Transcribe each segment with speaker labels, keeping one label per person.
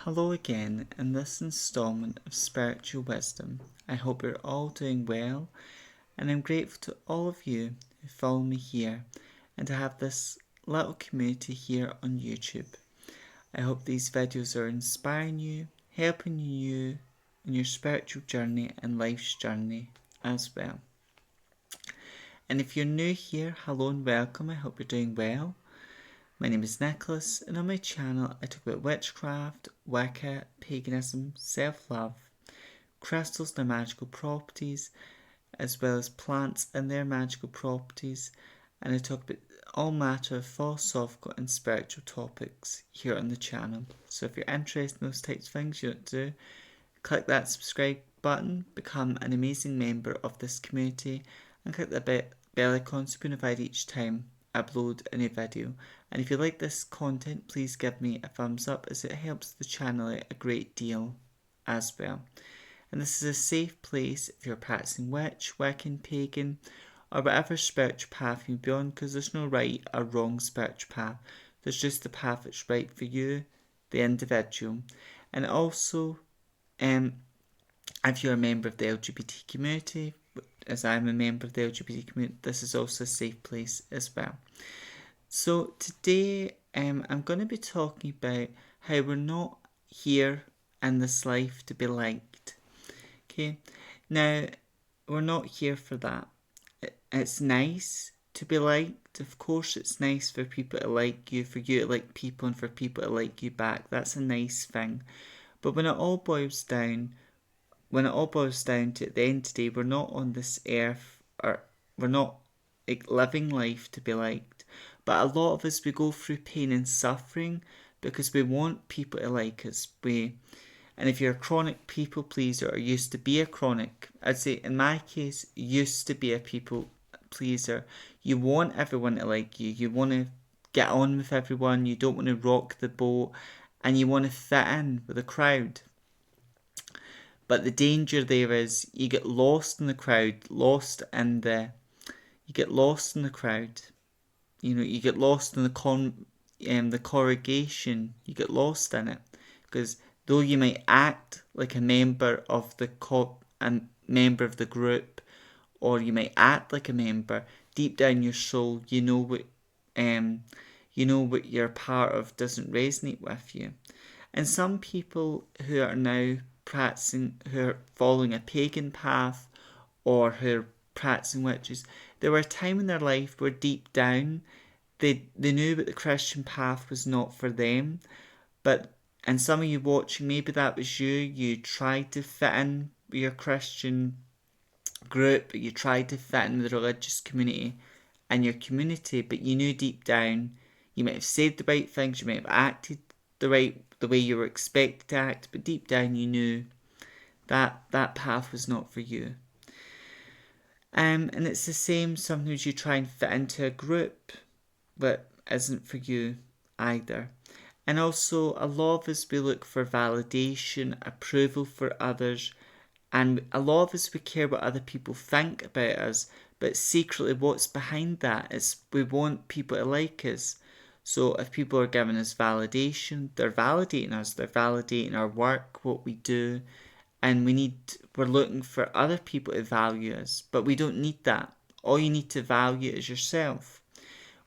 Speaker 1: Hello again in this installment of Spiritual Wisdom. I hope you're all doing well, and I'm grateful to all of you who follow me here and to have this little community here on YouTube. I hope these videos are inspiring you, helping you in your spiritual journey and life's journey as well. And if you're new here, hello and welcome. I hope you're doing well. My name is Nicholas, and on my channel I talk about witchcraft, Wicca, paganism, self-love, crystals and their magical properties, as well as plants and their magical properties, and I talk about all matter of philosophical and spiritual topics here on the channel. So if you're interested in those types of things, you know what to do. Click that subscribe button, become an amazing member of this community, and click the bell icon to be notified each time I upload a new video. And if you like this content, please give me a thumbs up, as it helps the channel out a great deal as well. And this is a safe place if you're practicing witch, Wiccan, pagan, or whatever spiritual path you be on, because there's no right or wrong spiritual path. There's just the path that's right for you, the individual. And also, if you're a member of the LGBT community, as I'm a member of the LGBT community, this is also a safe place as well. So today I'm going to be talking about how we're not here in this life to be liked. Okay, now we're not here for that. It's nice to be liked. Of course, it's nice for people to like you, for you to like people, and for people to like you back. That's a nice thing. But when it all boils down to, at the end of the day, we're not on this earth, or we're not living life to be liked. But a lot of us, we go through pain and suffering because we want people to like us. And if you're a chronic people pleaser, or used to be a chronic, I'd say in my case, used to be a people pleaser, you want everyone to like you. You want to get on with everyone. You don't want to rock the boat, and you want to fit in with the crowd. But the danger there is you get lost in the crowd, you get lost in the crowd. You know, you get lost in the congregation. You get lost in it, because though you might act like a member of the group, or you might act like a member, deep down your soul, you know what you're part of doesn't resonate with you. And some people who are now who are following a pagan path, or who are practicing witches, there were a time in their life where deep down they knew that the Christian path was not for them. And some of you watching, maybe that was you. You tried to fit in with your Christian group, you tried to fit in with the religious community and your community, but you knew deep down, you might have said the right things, you might have acted the way you were expected to act, but deep down you knew that path was not for you. And it's the same, sometimes you try and fit into a group but isn't for you either. And also, a lot of us, we look for validation, approval for others, and a lot of us, we care what other people think about us, but secretly what's behind that is we want people to like us. So if people are giving us validation, they're validating us, they're validating our work, what we do, and we're looking for other people to value us, but we don't need that. All you need to value is yourself.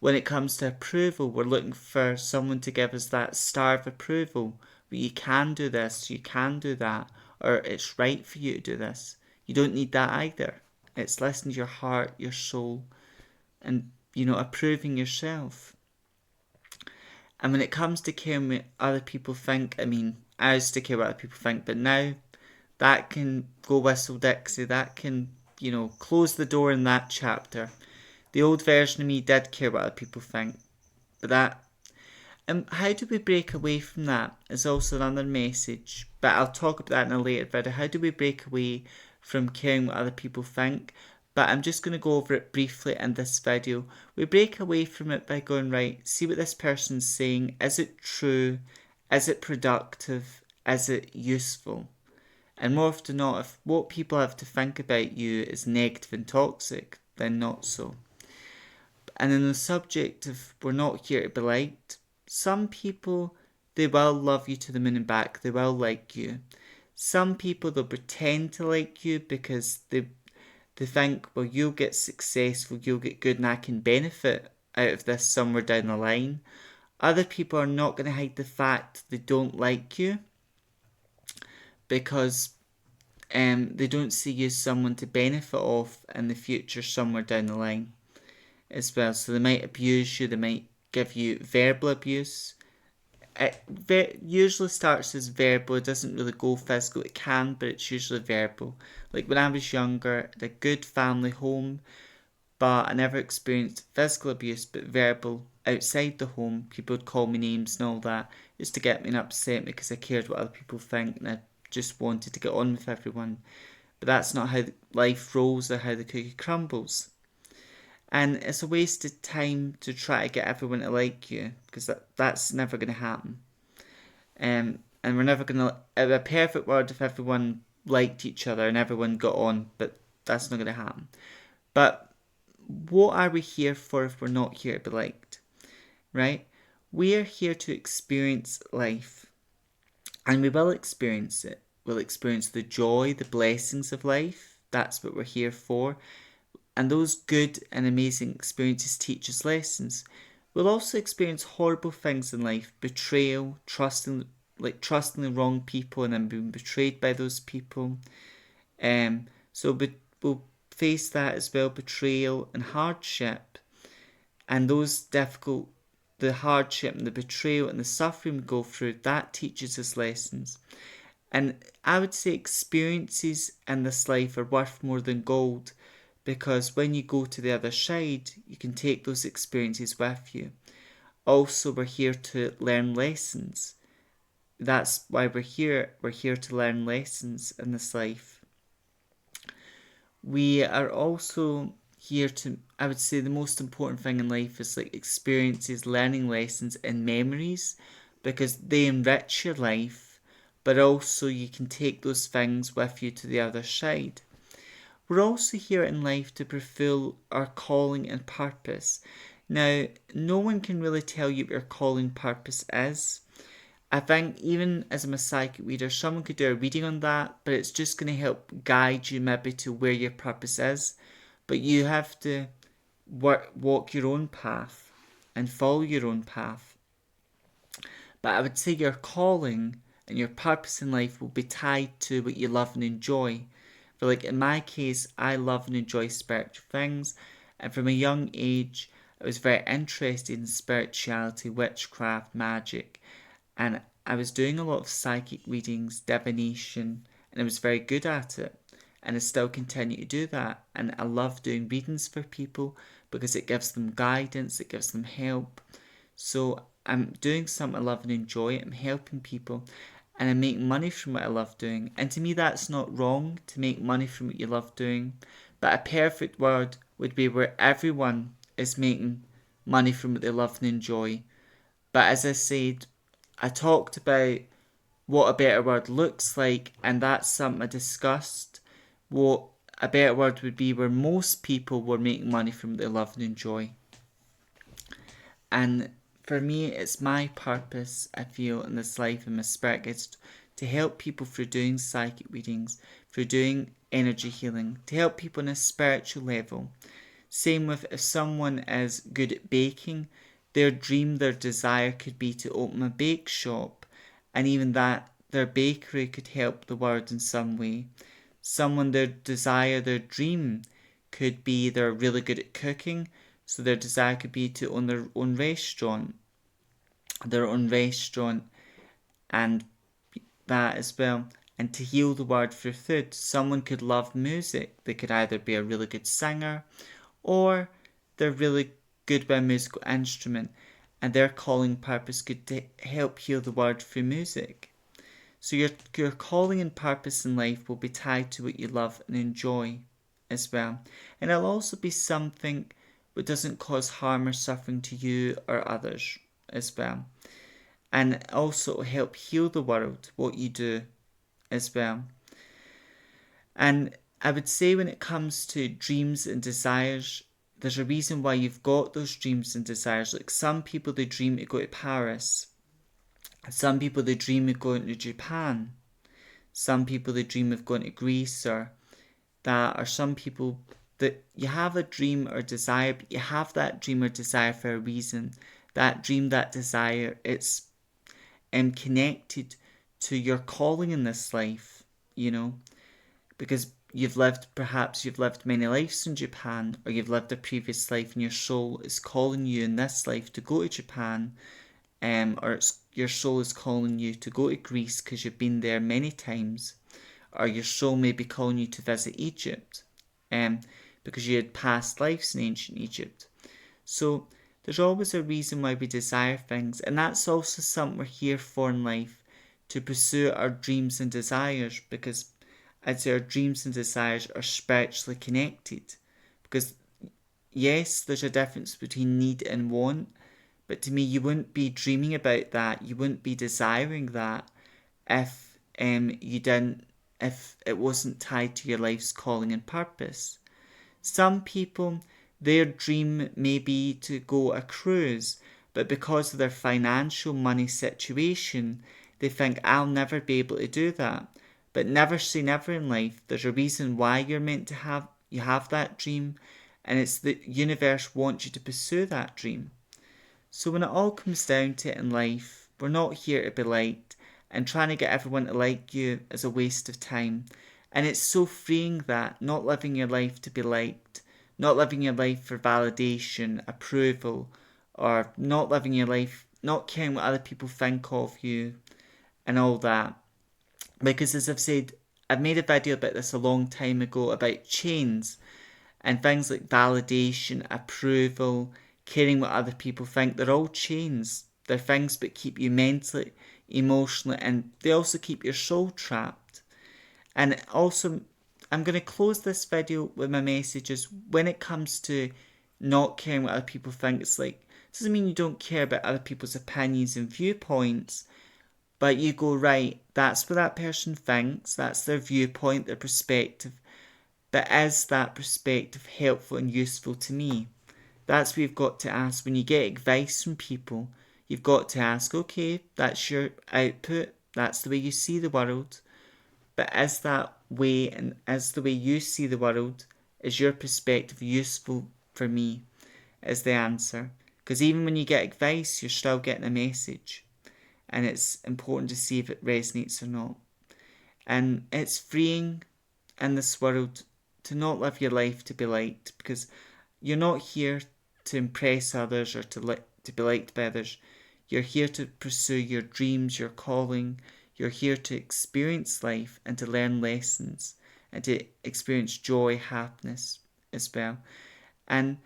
Speaker 1: When it comes to approval, we're looking for someone to give us that star of approval. But you can do this, you can do that, or it's right for you to do this. You don't need that either. It's listening to your heart, your soul, and, approving yourself. And when it comes to caring what other people think, I used to care what other people think, but now that can go whistle Dixie. That can, close the door in that chapter. The old version of me did care what other people think. But how do we break away from that is also another message. But I'll talk about that in a later video. How do we break away from caring what other people think? But I'm just going to go over it briefly in this video. We break away from it by going, right, see what this person's saying. Is it true? Is it productive? Is it useful? And more often than not, if what people have to think about you is negative and toxic, then not so. And in the subject of we're not here to be liked, some people, they will love you to the moon and back. They will like you. Some people, they'll pretend to like you because they think, well, you'll get successful, you'll get good, and I can benefit out of this somewhere down the line. Other people are not going to hide the fact they don't like you because they don't see you as someone to benefit off in the future somewhere down the line as well. So they might abuse you, they might give you verbal abuse. It usually starts as verbal, it doesn't really go physical. It can, but it's usually verbal. Like when I was younger, I had a good family home, but I never experienced physical abuse, but verbal outside the home. People would call me names and all that, just to get me and upset me because I cared what other people think and I just wanted to get on with everyone. But that's not how life rolls or how the cookie crumbles. And it's a wasted time to try to get everyone to like you because that's never going to happen. And we're never going to, in a perfect world, if everyone liked each other and everyone got on, but that's not going to happen. But what are we here for if we're not here to be liked, right? We are here to experience life, and we will experience it. We'll experience the joy, the blessings of life. That's what we're here for. And those good and amazing experiences teach us lessons. We'll also experience horrible things in life, betrayal, trusting the wrong people and then being betrayed by those people. So we'll face that as well, betrayal and hardship. And the hardship and the betrayal and the suffering we go through, that teaches us lessons. And I would say experiences in this life are worth more than gold, because when you go to the other side, you can take those experiences with you. Also, we're here to learn lessons. That's why we're here. We're here to learn lessons in this life. We are also here to, I would say the most important thing in life is like experiences, learning lessons and memories, because they enrich your life, but also you can take those things with you to the other side. We're also here in life to fulfill our calling and purpose. Now, no one can really tell you what your calling purpose is. I think even as I'm a psychic reader, someone could do a reading on that, but it's just going to help guide you maybe to where your purpose is. But you have to walk your own path and follow your own path. But I would say your calling and your purpose in life will be tied to what you love and enjoy. But like in my case, I love and enjoy spiritual things, and from a young age, I was very interested in spirituality, witchcraft, magic, and I was doing a lot of psychic readings, divination, and I was very good at it. And I still continue to do that. And I love doing readings for people because it gives them guidance, it gives them help. So I'm doing something I love and enjoy. I'm helping people and I make money from what I love doing. And to me, that's not wrong to make money from what you love doing. But a perfect world would be where everyone is making money from what they love and enjoy. But as I said, I talked about what a better world looks like, and that's something I discussed. What a better world would be where most people were making money from what they love and enjoy. And for me, it's my purpose, I feel, in this life and my spirit guides to help people through doing psychic readings, through doing energy healing, to help people on a spiritual level. Same with if someone is good at baking, their dream, their desire could be to open a bake shop, and even that, their bakery could help the world in some way. Someone, their desire, their dream could be they're really good at cooking, so their desire could be to own their own restaurant, and that as well. And to heal the world through food. Someone could love music. They could either be a really good singer or they're really good with a musical instrument, and their calling purpose could help heal the world through music. So your calling and purpose in life will be tied to what you love and enjoy as well. And it'll also be something that doesn't cause harm or suffering to you or others as well. And also help heal the world, what you do as well. And I would say when it comes to dreams and desires, there's a reason why you've got those dreams and desires. Like some people, they dream to go to Paris. Some people, they dream of going to Japan. Some people, they dream of going to Greece, or that, or some people that you have a dream or desire, but you have that dream or desire for a reason. That dream, that desire, it's connected to your calling in this life, because perhaps you've lived many lives in Japan, or you've lived a previous life and your soul is calling you in this life to go to Japan, or your soul is calling you to go to Greece because you've been there many times, or your soul may be calling you to visit Egypt, because you had past lives in ancient Egypt. So there's always a reason why we desire things, and that's also something we're here for in life, to pursue our dreams and desires, because I'd say our dreams and desires are spiritually connected. Because yes, there's a difference between need and want, but to me, you wouldn't be dreaming about that, you wouldn't be desiring that if if it wasn't tied to your life's calling and purpose. Some people, their dream may be to go a cruise, but because of their financial money situation, they think, I'll never be able to do that. But never say never in life. There's a reason why you have that dream, and it's the universe wants you to pursue that dream. So when it all comes down to it in life, we're not here to be liked, and trying to get everyone to like you is a waste of time. And it's so freeing that, not living your life to be liked, not living your life for validation, approval, or not living your life, not caring what other people think of you, and all that. Because as I've said, I've made a video about this a long time ago about chains, and things like validation, approval, caring what other people think. They're all chains. They're things that keep you mentally, emotionally, and they also keep your soul trapped. And also, I'm going to close this video with my messages. When it comes to not caring what other people think, it's like, it doesn't mean you don't care about other people's opinions and viewpoints, but you go, right, that's what that person thinks, that's their viewpoint, their perspective, but is that perspective helpful and useful to me? That's what you've got to ask. When you get advice from people, you've got to ask, okay, that's your output, that's the way you see the world, but is that way, and is the way you see the world, is your perspective useful for me, is the answer. Because even when you get advice, you're still getting a message, and it's important to see if it resonates or not. And it's freeing in this world to not live your life to be liked, because you're not here to impress others or to be liked by others. You're here to pursue your dreams, your calling. You're here to experience life and to learn lessons and to experience joy, happiness as well. And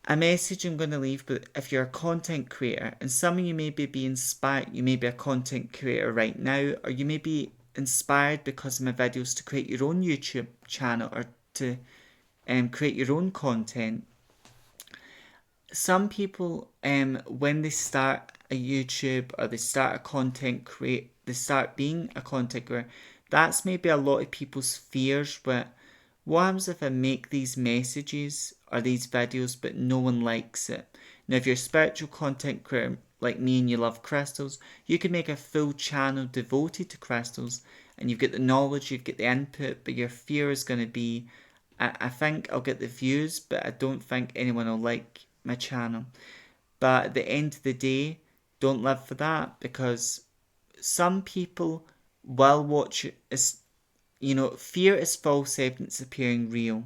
Speaker 1: a message I'm going to leave, but if you're a content creator, and some of you may be inspired, you may be a content creator right now, or you may be inspired because of my videos to create your own YouTube channel, or to create your own content. Some people, when they start a YouTube or they start they start being a content creator, that's maybe a lot of people's fears. But what happens if I make these messages or these videos but no one likes it? Now, if you're a spiritual content creator like me and you love crystals, you can make a full channel devoted to crystals, and you've got the knowledge, you've got the input, but your fear is going to be, I think I'll get the views, but I don't think anyone will like my channel. But at the end of the day, don't live for that, because some people will watch it as, fear is false evidence appearing real.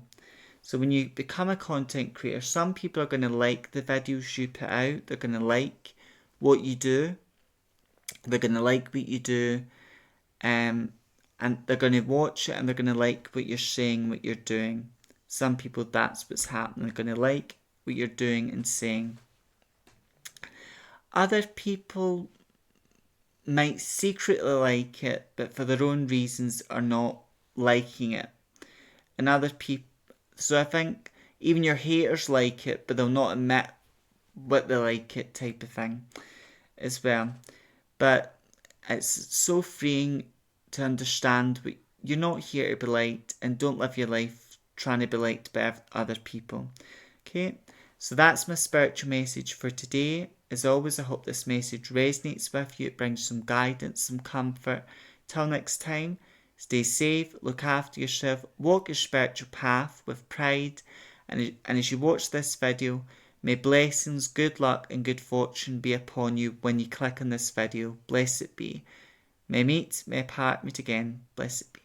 Speaker 1: So when you become a content creator, some people are going to like the videos you put out. They're going to like what you do. They're going to like what you do. And they're going to watch it and they're going to like what you're saying, what you're doing. Some people, that's what's happening. They're going to like what you're doing and saying. Other people might secretly like it, but for their own reasons are not liking it. And other people, so I think even your haters like it, but they'll not admit what they like it, type of thing as well. But it's so freeing to understand you're not here to be liked, and don't live your life trying to be liked by other people. Okay, so that's my spiritual message for today. As always, I hope this message resonates with you. It brings some guidance, some comfort. Till next time, stay safe, look after yourself, walk your spiritual path with pride. And as you watch this video, may blessings, good luck and good fortune be upon you when you click on this video. Blessed be. May I meet, may I part, meet again. Blessed be.